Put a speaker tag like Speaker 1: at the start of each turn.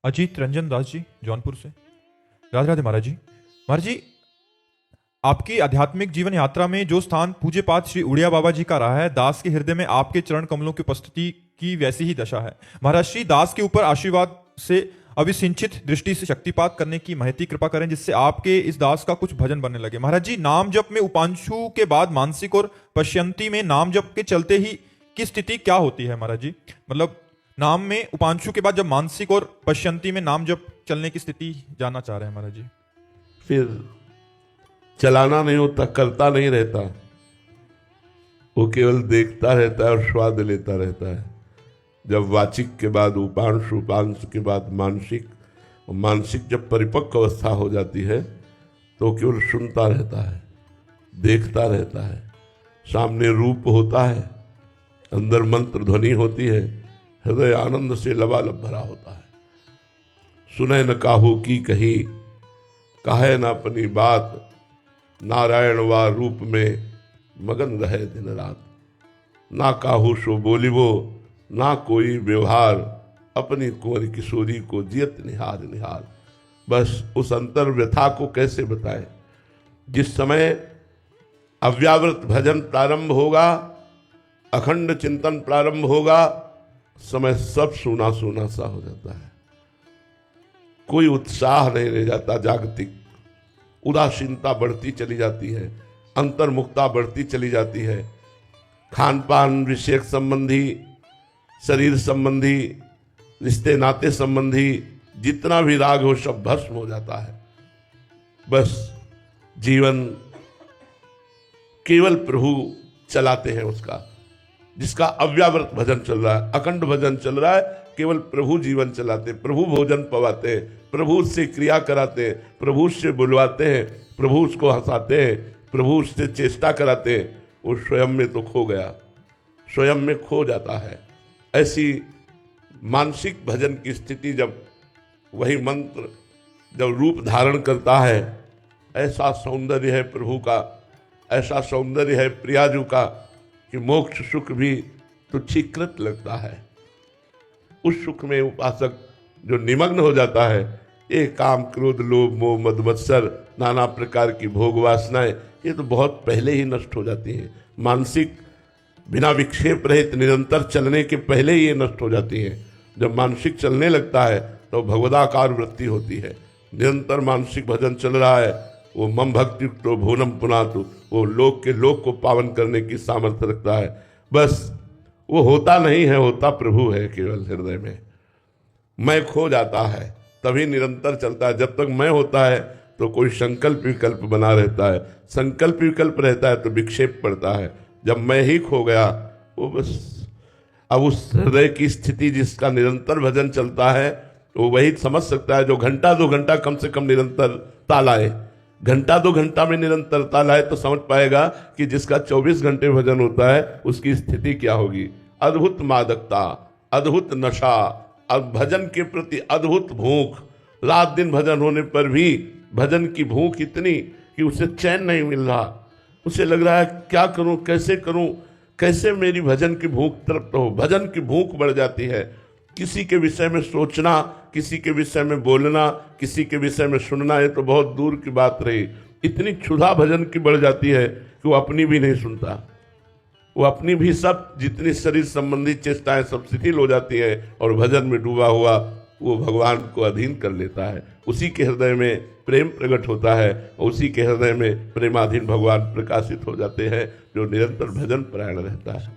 Speaker 1: अजीत रंजन दास जी जौनपुर से। राधे राधे महाराज जी। महाराज जी, आपकी आध्यात्मिक जीवन यात्रा में जो स्थान पूज्य पाद श्री उड़िया बाबा जी का रहा है, दास के हृदय में आपके चरण कमलों की उपस्थिति की वैसी ही दशा है। महाराज श्री दास के ऊपर आशीर्वाद से अविसिंचित दृष्टि से शक्तिपात करने की महती कृपा करें, जिससे आपके इस दास का कुछ भजन बनने लगे। महाराज जी, नाम जप में उपांशु के बाद मानसिक और पश्यंती में नाम जप के चलते ही की स्थिति क्या होती है महाराज जी? मतलब नाम में उपांशु के बाद जब मानसिक और पश्यंती में नाम जप चलने की स्थिति जानना चाह रहे हैं महाराज जी।
Speaker 2: फिर चलाना नहीं होता, करता नहीं रहता, वो केवल देखता रहता है और स्वाद लेता रहता है। जब वाचिक के बाद उपांश, उपांश के बाद मानसिक, और मानसिक जब परिपक्व अवस्था हो जाती है तो केवल सुनता रहता है, देखता रहता है। सामने रूप होता है, अंदर मंत्र ध्वनि होती है, हृदय आनंद से लबालब भरा होता है। सुने न काहू की कही, कहे न अपनी बात, नारायण वा रूप में मगन रहे दिन रात। ना काहू सो बोलिबो, ना कोई व्यवहार, अपनी कुंवर किशोरी को जियत निहार निहार। बस उस अंतर व्यथा को कैसे बताएं? जिस समय अव्यावृत भजन प्रारंभ होगा, अखंड चिंतन प्रारंभ होगा, समय सब सूना सूना सा हो जाता है। कोई उत्साह नहीं रह जाता, जागतिक उदासीनता बढ़ती चली जाती है, अंतर्मुखता बढ़ती चली जाती है। खान पान विषयक संबंधी, शरीर संबंधी, रिश्ते नाते संबंधी जितना भी राग हो सब भस्म हो जाता है। बस जीवन केवल प्रभु चलाते हैं उसका, जिसका अव्यावृत भजन चल रहा है, अखंड भजन चल रहा है, केवल प्रभु जीवन चलाते, प्रभु भोजन पवाते, प्रभु से क्रिया कराते, प्रभु से बुलवाते हैं, प्रभु उसको हंसाते हैं, प्रभु उससे चेष्टा कराते हैं। वो स्वयं में तो खो गया, स्वयं में खो जाता है। ऐसी मानसिक भजन की स्थिति जब वही मंत्र जब रूप धारण करता है, ऐसा सौंदर्य है प्रभु का, ऐसा सौंदर्य है प्रियाजू का कि मोक्ष सुख भी तुच्छीकृत लगता है। उस सुख में उपासक जो निमग्न हो जाता है, ये काम क्रोध लोभ मोह मद मत्सर नाना प्रकार की भोग वासनाएं, ये तो बहुत पहले ही नष्ट हो जाती हैं। मानसिक बिना विक्षेप रहित निरंतर चलने के पहले ही ये नष्ट हो जाती हैं। जब मानसिक चलने लगता है तो भगवदाकार वृत्ति होती है। निरंतर मानसिक भजन चल रहा है, वो मम भक्ति तो भुवनम पुनातु, वो लोक के लोक को पावन करने की सामर्थ्य रखता है। बस वो होता नहीं है, होता प्रभु है केवल हृदय में। मैं खो जाता है तभी निरंतर चलता है। जब तक मैं होता है तो कोई संकल्प विकल्प बना रहता है, संकल्प विकल्प रहता है तो विक्षेप पड़ता है। जब मैं ही खो गया, वो बस अब उस हृदय की स्थिति जिसका निरंतर भजन चलता है वो वही समझ सकता है, जो घंटा दो घंटा कम से कम निरंतर तालाए, घंटा दो घंटा में निरंतर तालाए तो समझ पाएगा कि जिसका 24 घंटे भजन होता है उसकी स्थिति क्या होगी। अद्भुत मादकता, अद्भुत नशा, अब भजन के प्रति अद्भुत भूख, रात दिन भजन होने पर भी भजन की भूख इतनी कि उसे चैन नहीं मिल रहा। उसे लग रहा है क्या करूं, कैसे करूं, कैसे मेरी भजन की भूख तृप्त हो। भजन की भूख बढ़ जाती है। किसी के विषय में सोचना, किसी के विषय में बोलना, किसी के विषय में सुनना, ये तो बहुत दूर की बात रही। इतनी क्षुधा भजन की बढ़ जाती है कि वो अपनी भी नहीं सुनता, वो अपनी भी सब जितनी शरीर संबंधी चेष्टाएं सब शिथिल हो जाती है और भजन में डूबा हुआ वो भगवान को अधीन कर लेता है। उसी के हृदय में प्रेम प्रकट होता है और उसी के हृदय में प्रेमाधीन भगवान प्रकाशित हो जाते हैं, जो निरंतर भजन परायण रहता है।